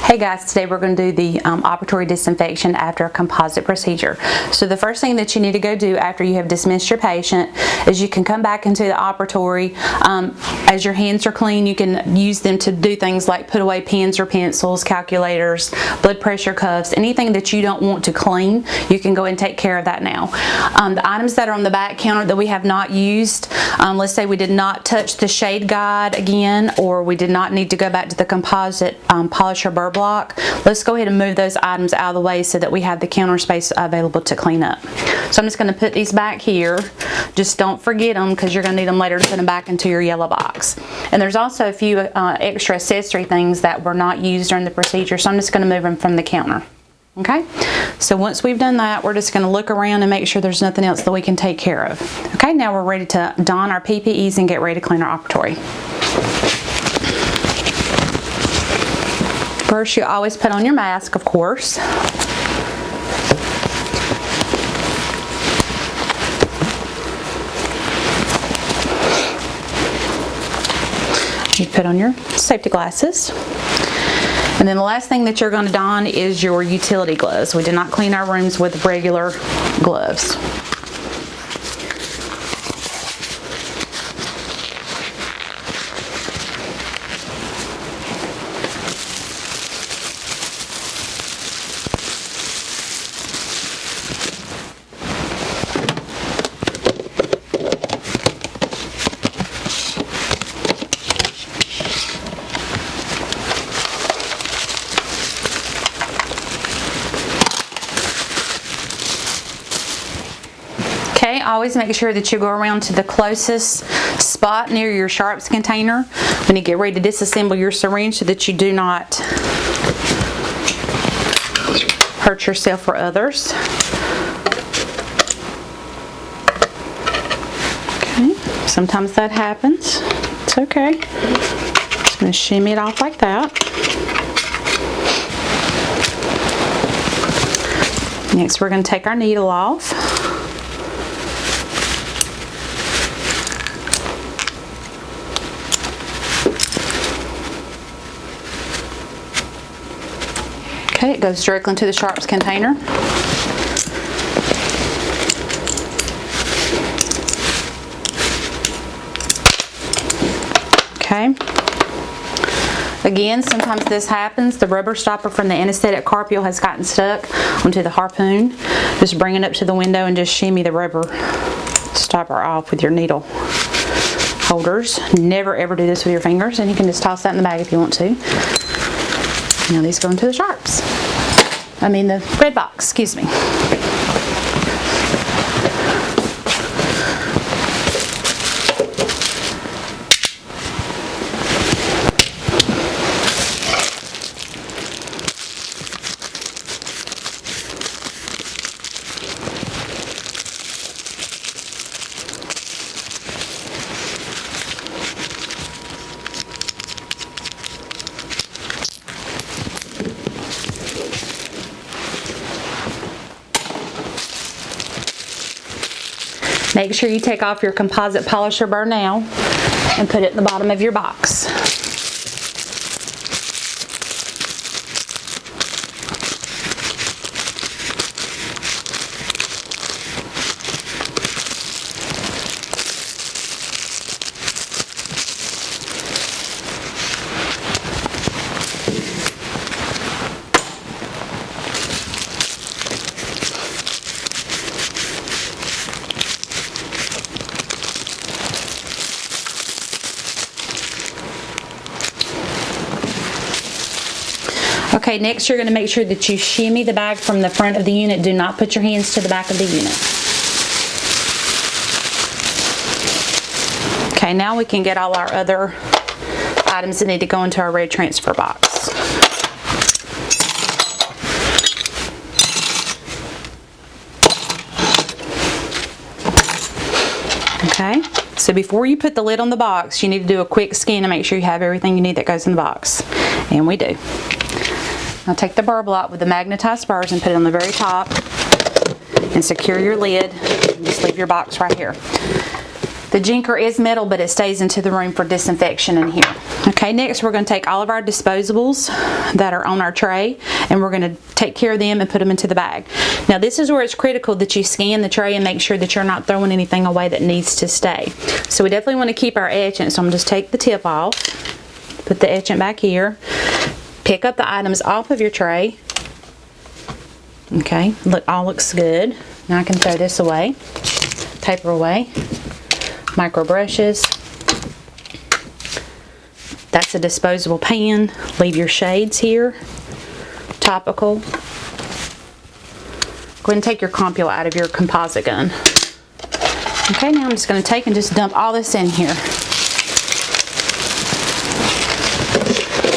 Hey guys, today we're going to do the operatory disinfection after a composite procedure. So the first thing that you need to go do after you have dismissed your patient is you can come back into the operatory. As your hands are clean, you can use them to do things like put away pens or pencils, calculators, blood pressure cuffs, anything that you don't want to clean, you can go and take care of that now. The items that are on the back counter that we have not used, let's say we did not touch the shade guide again, or we did not need to go back to the composite polisher burr block. Let's go ahead and move those items out of the way so that we have the counter space available to clean up. So I'm just going to put these back here. Just don't forget them because you're going to need them later to put them back into your yellow box. And there's also a few extra accessory things that were not used during the procedure, so I'm just going to move them from the counter. Okay, so once we've done that, we're just going to look around and make sure there's nothing else that we can take care of. Okay, now we're ready to don our PPEs and get ready to clean our operatory. First, you always put on your mask, of course. You put on your safety glasses. And then the last thing that you're going to don is your utility gloves. We did not clean our rooms with regular gloves. Okay, always make sure that you go around to the closest spot near your sharps container when you get ready to disassemble your syringe so that you do not hurt yourself or others. Okay, sometimes that happens. It's okay. Just going to shimmy it off like that. Next, we're going to take our needle off. Okay, it goes directly into the sharps container. Okay. Again, sometimes this happens. The rubber stopper from the anesthetic carpule has gotten stuck onto the harpoon. Just bring it up to the window and just shimmy the rubber stopper off with your needle holders. Never ever do this with your fingers, and you can just toss that in the bag if you want to. Now these go into the sharps. The red box, excuse me. Make sure you take off your composite polisher burr now and put it in the bottom of your box. Okay, next you're going to make sure that you shimmy the bag from the front of the unit. Do not put your hands to the back of the unit. Okay, now we can get all our other items that need to go into our red transfer box. Okay, so before you put the lid on the box, you need to do a quick scan to make sure you have everything you need that goes in the box. And we do. Now take the burr block with the magnetized spurs and put it on the very top and secure your lid. And just leave your box right here. The jinker is metal, but it stays into the room for disinfection in here. Okay, next we're going to take all of our disposables that are on our tray, and we're going to take care of them and put them into the bag. Now this is where it's critical that you scan the tray and make sure that you're not throwing anything away that needs to stay. So we definitely want to keep our etchant, so I'm going to just take the tip off, put the etchant back here, pick up the items off of your tray. Okay, look, all looks good. Now I can throw this away, paper away, micro brushes. That's a disposable pan. Leave your shades here. Topical. Go ahead and take your compule out of your composite gun. Okay, now I'm just going to take and just dump all this in here.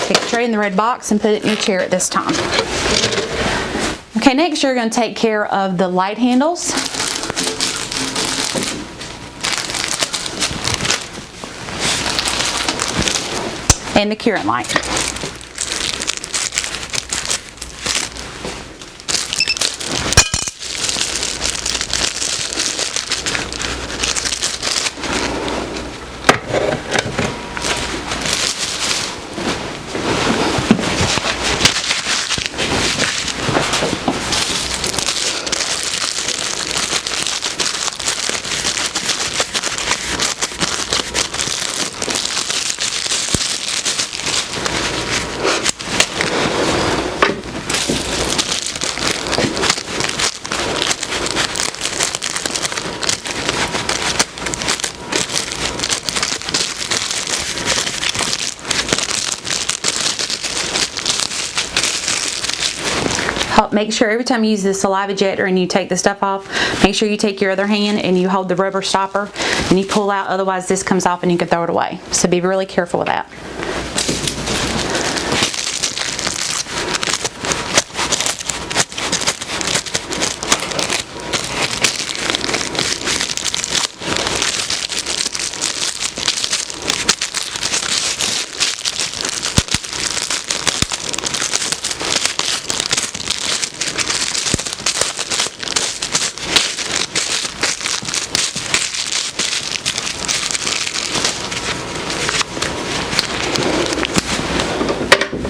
Take the tray in the red box and put it in your chair at this time. Okay, next you're going to take care of the light handles. And the current light. Make sure every time you use the saliva ejector and you take the stuff off, make sure you take your other hand and you hold the rubber stopper and you pull out, otherwise this comes off and you can throw it away. So be really careful with that.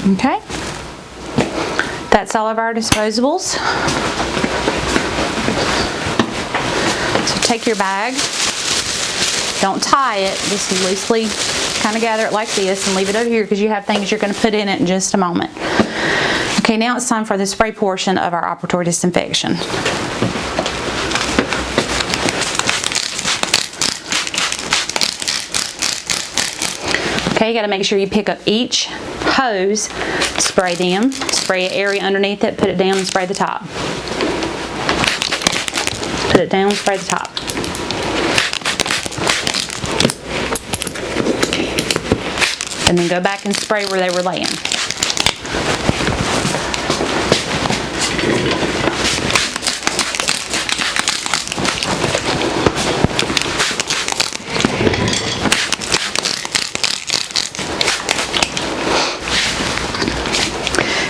Okay, that's all of our disposables. So take your bag, don't tie it, just loosely kind of gather it like this and leave it over here because you have things you're going to put in it in just a moment. Okay, now it's time for the spray portion of our operatory disinfection. Okay, you got to make sure you pick up each hose, spray them, spray an area underneath it, put it down and spray the top. Put it down and spray the top. And then go back and spray where they were laying.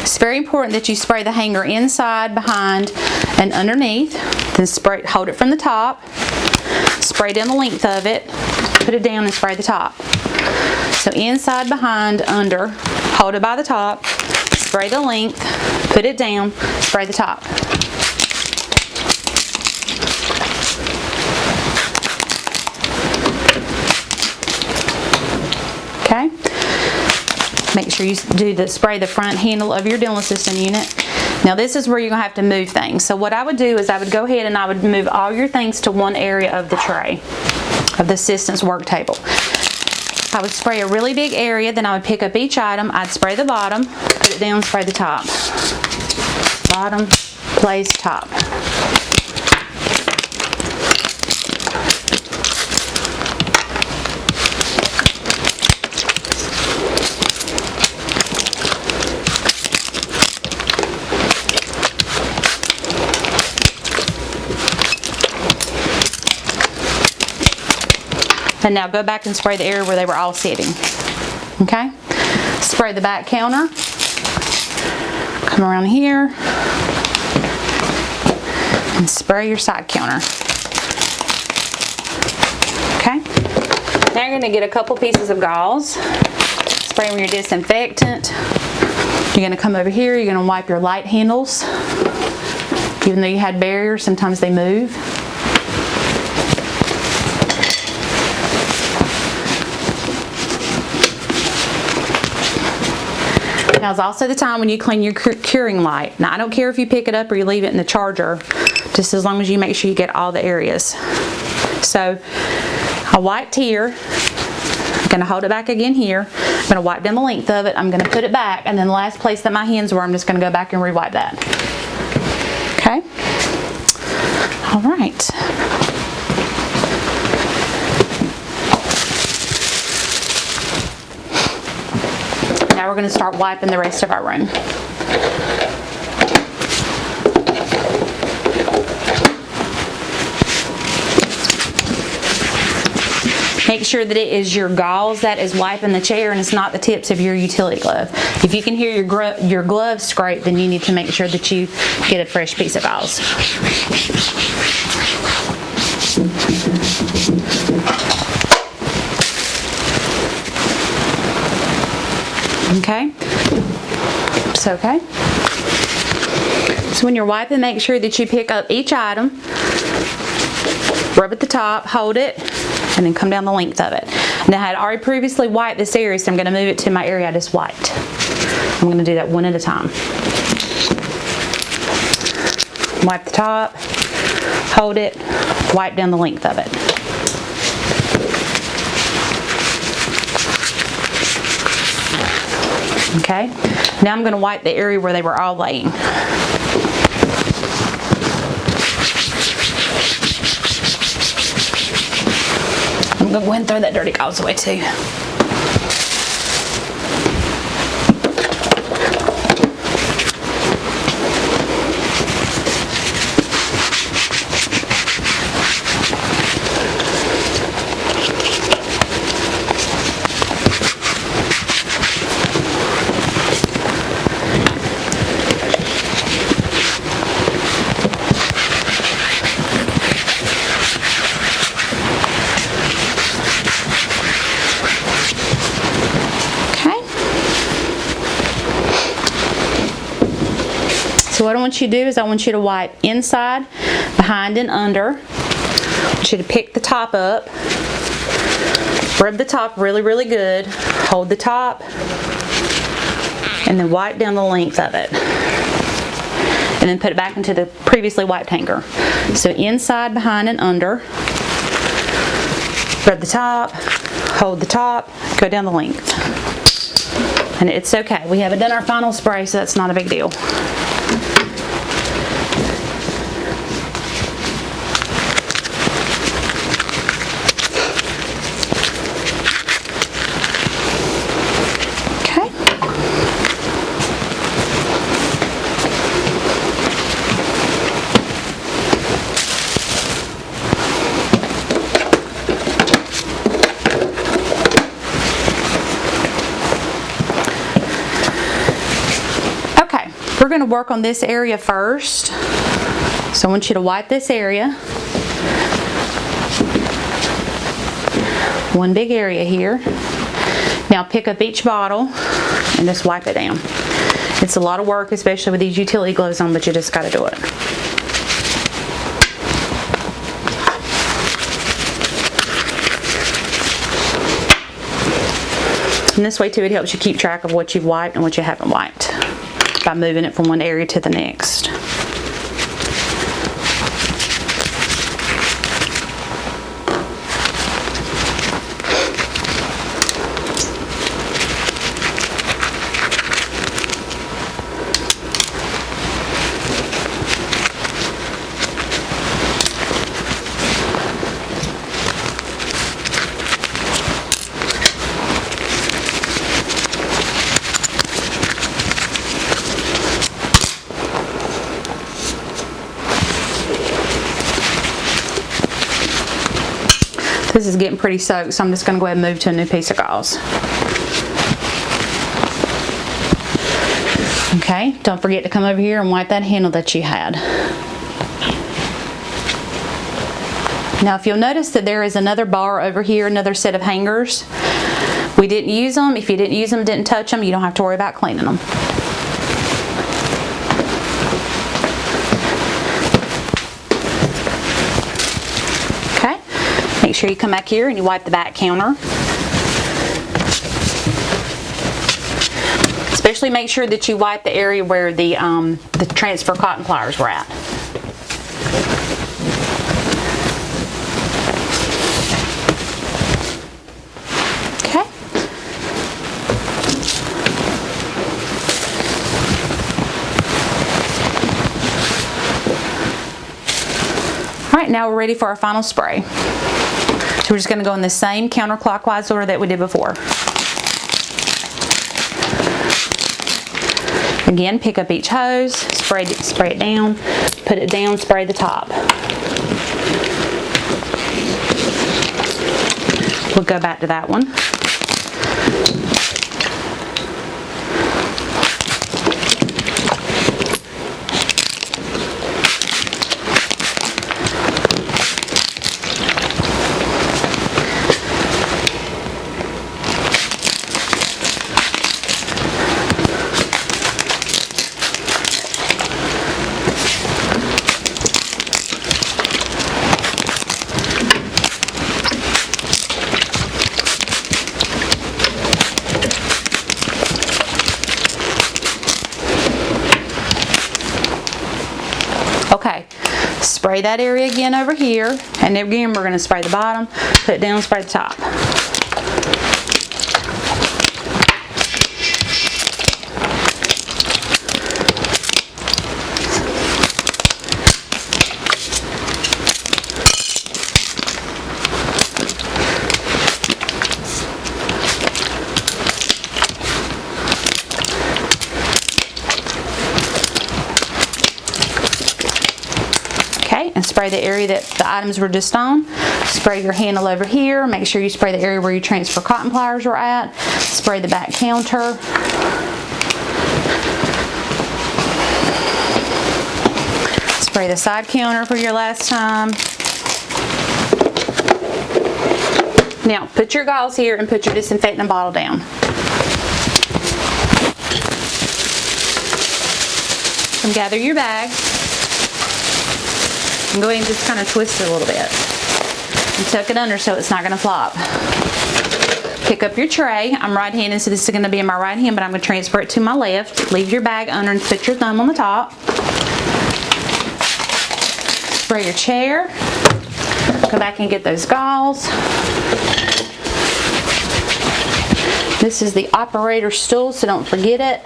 It's very important that you spray the hanger inside, behind, and underneath. Then hold it from the top, spray down the length of it, put it down and spray the top. So inside, behind, under, hold it by the top, spray the length, put it down, spray the top. Okay. Make sure you spray the front handle of your dental assistant unit. Now this is where you're going to have to move things. So what I would do is I would go ahead and I would move all your things to one area of the tray, of the assistant's work table. I would spray a really big area, then I would pick up each item, I'd spray the bottom, put it down, spray the top. Bottom, place, top. And now go back and spray the area where they were all sitting. Okay? Spray the back counter. Come around here. And spray your side counter. Okay? Now you're going to get a couple pieces of gauze, spray them with your disinfectant. You're going to come over here, you're going to wipe your light handles. Even though you had barriers, sometimes they move. Now is also the time when you clean your curing light. Now I don't care if you pick it up or you leave it in the charger, just as long as you make sure you get all the areas. So I wiped here. I'm going to hold it back again here. I'm going to wipe down the length of it. I'm going to put it back, and then the last place that my hands were, I'm just going to go back and re-wipe that. Okay? All right. Now we're going to start wiping the rest of our room. Make sure that it is your gauze that is wiping the chair and it's not the tips of your utility glove. If you can hear your glove scrape, then you need to make sure that you get a fresh piece of gauze. Okay? It's okay. So when you're wiping, make sure that you pick up each item, rub at the top, hold it, and then come down the length of it. Now I had already previously wiped this area, so I'm going to move it to my area I just wiped. I'm going to do that one at a time. Wipe the top, hold it, wipe down the length of it. Okay, now I'm going to wipe the area where they were all laying. I'm going to go ahead and throw that dirty gauze away too. So what I want you to do is I want you to wipe inside, behind, and under. I want you to pick the top up, rub the top really, really good, hold the top, and then wipe down the length of it. And then put it back into the previously wiped hanger. So inside, behind, and under. Rub the top, hold the top, go down the length. And it's okay. We haven't done our final spray, so that's not a big deal. We're going to work on this area first. So I want you to wipe this area. One big area here. Now pick up each bottle and just wipe it down. It's a lot of work, especially with these utility gloves on, but you just got to do it. And this way too, it helps you keep track of what you've wiped and what you haven't wiped by moving it from one area to the next. This is getting pretty soaked, so I'm just going to go ahead and move to a new piece of gauze. Okay, don't forget to come over here and wipe that handle that you had. Now if you'll notice that there is another bar over here, another set of hangers. We didn't use them. If you didn't use them, didn't touch them, you don't have to worry about cleaning them. Okay, make sure you come back here and you wipe the back counter. Especially make sure that you wipe the area where the transfer cotton pliers were at. Okay. All right, now we're ready for our final spray. So we're just going to go in the same counterclockwise order that we did before. Again, pick up each hose, spray it down, put it down, spray the top. We'll go back to that one. Okay, spray that area again over here, and again we're going to spray the bottom, put it down, spray the top. And spray the area that the items were just on. Spray your handle over here. Make sure you spray the area where your transfer cotton pliers were at. Spray the back counter. Spray the side counter for your last time. Now put your gauze here and put your disinfectant bottle down. And gather your bag. And go ahead and just kind of twist it a little bit. And tuck it under so it's not going to flop. Pick up your tray. I'm right-handed, so this is going to be in my right hand, but I'm going to transfer it to my left. Leave your bag under and put your thumb on the top. Spray your chair. Go back and get those gauze. This is the operator stool, so don't forget it.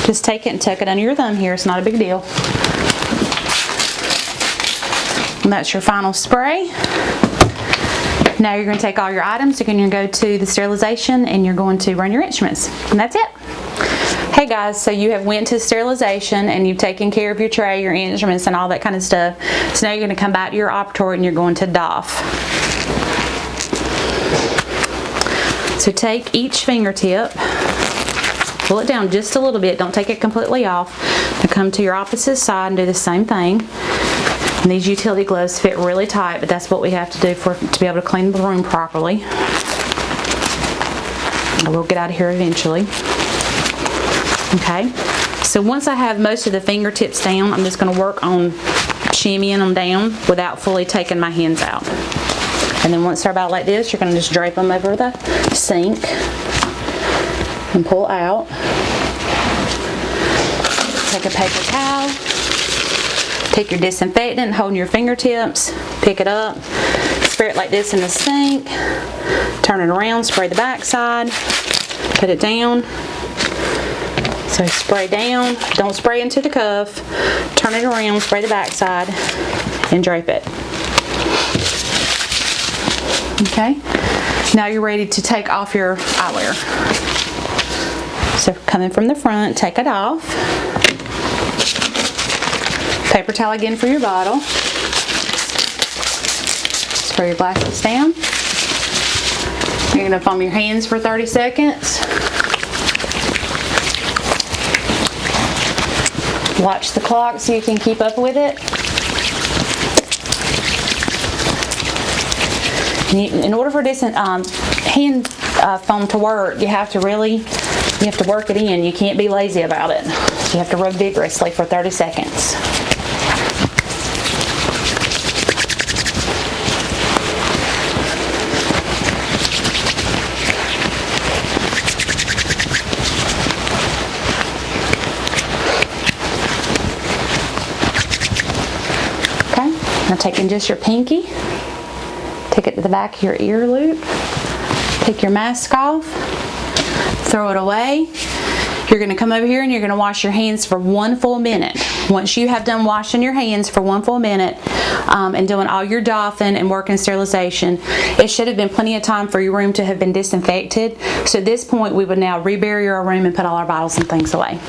Just take it and tuck it under your thumb here. It's not a big deal. And that's your final spray. Now you're going to take all your items, you're going to go to the sterilization, and you're going to run your instruments. And that's it. Hey guys, so you have went to sterilization and you've taken care of your tray, your instruments, and all that kind of stuff. So now you're going to come back to your operatory and you're going to doff. So take each fingertip, pull it down just a little bit, don't take it completely off. Now come to your opposite side and do the same thing. And these utility gloves fit really tight, but that's what we have to do to be able to clean the room properly. I will get out of here eventually. Okay, so once I have most of the fingertips down, I'm just going to work on shimmying them down without fully taking my hands out. And then once they're about like this, you're going to just drape them over the sink and pull out. Take a paper towel, take your disinfectant, hold your fingertips, pick it up, spray it like this in the sink, turn it around, spray the back side, put it down. So spray down, don't spray into the cuff, turn it around, spray the back side, and drape it. Okay, now you're ready to take off your eyewear. So coming from the front, take it off. Paper towel again for your bottle. Spray your glasses down. You're going to foam your hands for 30 seconds. Watch the clock so you can keep up with it. In order for this hand foam to work, you have to work it in. You can't be lazy about it. You have to rub vigorously for 30 seconds. Now taking just your pinky, take it to the back of your ear loop, take your mask off, throw it away. You're going to come over here and you're going to wash your hands for 1 full minute. Once you have done washing your hands for 1 full minute and doing all your doffing and working sterilization, it should have been plenty of time for your room to have been disinfected. So at this point we would now rebarrier our room and put all our bottles and things away.